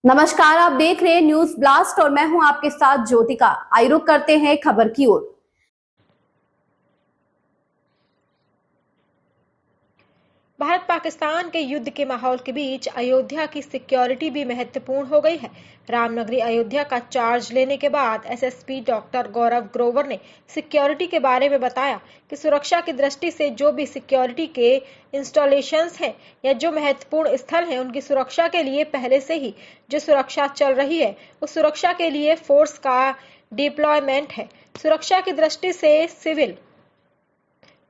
नमस्कार, आप देख रहे हैं न्यूज ब्लास्ट और मैं हूं आपके साथ ज्योतिका। आइए रुक करते हैं खबर की ओर। भारत पाकिस्तान के युद्ध के माहौल के बीच अयोध्या की सिक्योरिटी भी महत्वपूर्ण हो गई है। रामनगरी अयोध्या का चार्ज लेने के बाद एसएसपी डॉक्टर गौरव ग्रोवर ने सिक्योरिटी के बारे में बताया कि सुरक्षा की दृष्टि से जो भी सिक्योरिटी के इंस्टॉलेशंस हैं या जो महत्वपूर्ण स्थल हैं, उनकी सुरक्षा के लिए पहले से ही जो सुरक्षा चल रही है उस सुरक्षा के लिए फोर्स का डिप्लॉयमेंट है। सुरक्षा की दृष्टि से सिविल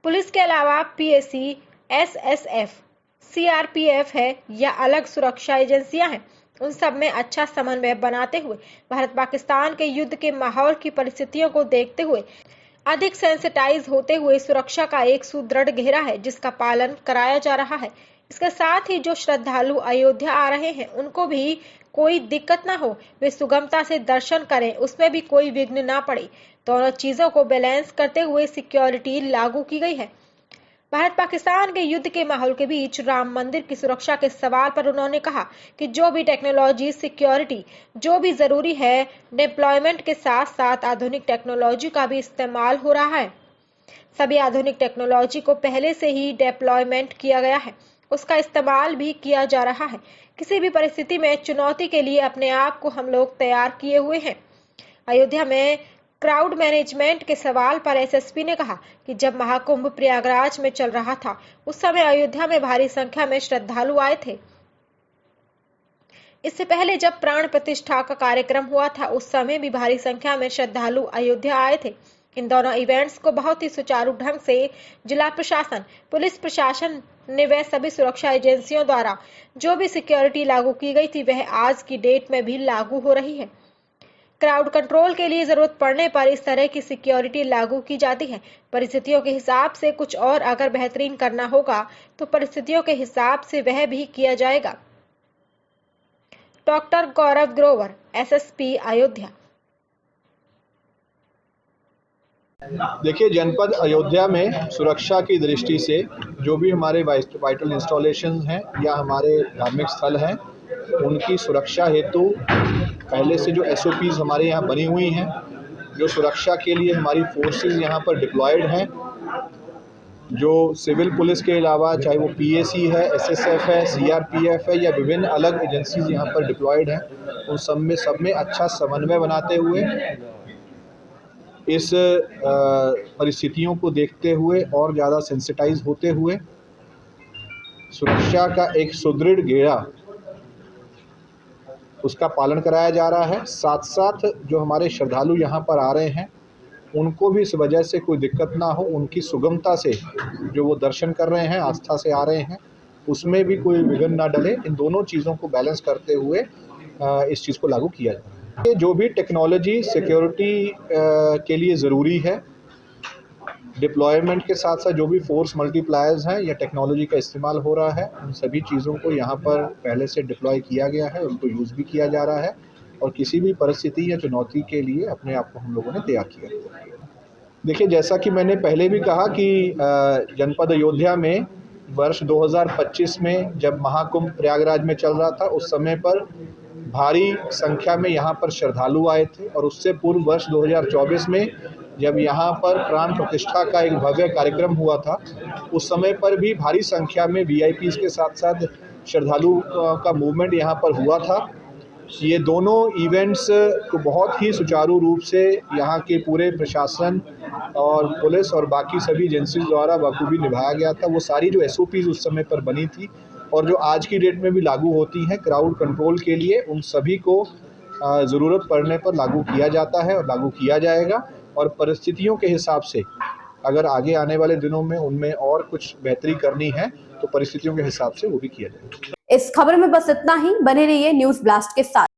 पुलिस के अलावा पीएसी, एसएसएफ, सीआरपीएफ है या अलग सुरक्षा एजेंसियां हैं, उन सब में अच्छा समन्वय बनाते हुए भारत पाकिस्तान के युद्ध के माहौल की परिस्थितियों को देखते हुए अधिक सेंसिटाइज होते हुए सुरक्षा का एक सुदृढ़ घेरा है जिसका पालन कराया जा रहा है। इसके साथ ही जो श्रद्धालु अयोध्या आ रहे हैं उनको भी कोई दिक्कत ना हो, वे सुगमता से दर्शन करें, उसमें भी कोई विघ्न ना पड़े। दोनों चीजों को बैलेंस करते हुए सिक्योरिटी लागू की गई है। भारत पाकिस्तान के युद्ध के माहौल के बीच राम मंदिर की सुरक्षा के सवाल पर उन्होंने कहा कि जो भी टेक्नोलॉजी सिक्योरिटी जो भी जरूरी है, डिप्लॉयमेंट के साथ साथ आधुनिक टेक्नोलॉजी का भी इस्तेमाल हो रहा है। सभी आधुनिक टेक्नोलॉजी को पहले से ही डिप्लॉयमेंट किया गया है, उसका इस्तेमाल भी किया जा रहा है। किसी भी परिस्थिति में चुनौती के लिए अपने आप को हम लोग तैयार किए हुए हैं। अयोध्या में क्राउड मैनेजमेंट के सवाल पर एसएसपी ने कहा कि जब महाकुंभ प्रयागराज में चल रहा था उस समय अयोध्या में भारी संख्या में श्रद्धालु आए थे। इससे पहले जब प्राण प्रतिष्ठा का कार्यक्रम हुआ था उस समय भी भारी संख्या में श्रद्धालु अयोध्या आए थे। इन दोनों इवेंट्स को बहुत ही सुचारू ढंग से जिला प्रशासन, पुलिस प्रशासन ने व सभी सुरक्षा एजेंसियों द्वारा जो भी सिक्योरिटी लागू की गई थी वह आज की डेट में भी लागू हो रही है। क्राउड कंट्रोल के लिए जरूरत पड़ने पर इस तरह की सिक्योरिटी लागू की जाती है। परिस्थितियों के हिसाब से कुछ और अगर बेहतरीन करना होगा तो परिस्थितियों के हिसाब से वह भी किया जाएगा। डॉक्टर गौरव ग्रोवर, एसएसपी अयोध्या। देखिए, जनपद अयोध्या में सुरक्षा की दृष्टि से जो भी हमारे वाइटल इंस्टॉलेशन हैं या हमारे धार्मिक स्थल हैं, उनकी सुरक्षा हेतु पहले से जो एसओपीज़ हमारे यहाँ बनी हुई हैं, जो सुरक्षा के लिए हमारी फोर्सेस यहाँ पर डिप्लॉयड हैं, जो सिविल पुलिस के अलावा चाहे वो पीएसी है, एसएसएफ है, सीआरपीएफ है या विभिन्न अलग एजेंसीज यहाँ पर डिप्लॉयड हैं, उन सब में अच्छा समन्वय बनाते हुए इस परिस्थितियों को देखते हुए और ज़्यादा सेंसिटाइज होते हुए सुरक्षा का एक सुदृढ़ घेरा उसका पालन कराया जा रहा है। साथ साथ जो हमारे श्रद्धालु यहाँ पर आ रहे हैं उनको भी इस वजह से कोई दिक्कत ना हो, उनकी सुगमता से जो वो दर्शन कर रहे हैं, आस्था से आ रहे हैं, उसमें भी कोई विघ्न ना डले। इन दोनों चीज़ों को बैलेंस करते हुए इस चीज़ को लागू किया जाए। जो भी टेक्नोलॉजी सिक्योरिटी के लिए ज़रूरी है, डिप्लॉयमेंट के साथ साथ जो भी फोर्स मल्टीप्लायर्स हैं या टेक्नोलॉजी का इस्तेमाल हो रहा है, उन सभी चीज़ों को यहाँ पर पहले से डिप्लॉय किया गया है, उनको यूज़ भी किया जा रहा है और किसी भी परिस्थिति या चुनौती के लिए अपने आप को हम लोगों ने तैयार किया। देखिए, जैसा कि मैंने पहले भी कहा कि जनपद अयोध्या में वर्ष 2025 में जब महाकुंभ प्रयागराज में चल रहा था उस समय पर भारी संख्या में यहाँ पर श्रद्धालु आए थे और उससे पूर्व वर्ष 2024 में जब यहाँ पर प्राण प्रतिष्ठा का एक भव्य कार्यक्रम हुआ था उस समय पर भी भारी संख्या में वीआईपीज़ के साथ साथ श्रद्धालु का मूवमेंट यहाँ पर हुआ था। ये दोनों इवेंट्स को बहुत ही सुचारू रूप से यहाँ के पूरे प्रशासन और पुलिस और बाकी सभी एजेंसीज द्वारा बखूबी निभाया गया था। वो सारी जो एसओपीज़ उस समय पर बनी थी और जो आज की डेट में भी लागू होती हैं क्राउड कंट्रोल के लिए, उन सभी को ज़रूरत पड़ने पर लागू किया जाता है और लागू किया जाएगा। और परिस्थितियों के हिसाब से अगर आगे आने वाले दिनों में उनमें और कुछ बेहतरी करनी है तो परिस्थितियों के हिसाब से वो भी किया जाएगा। इस खबर में बस इतना ही। बने रहिए न्यूज ब्लास्ट के साथ।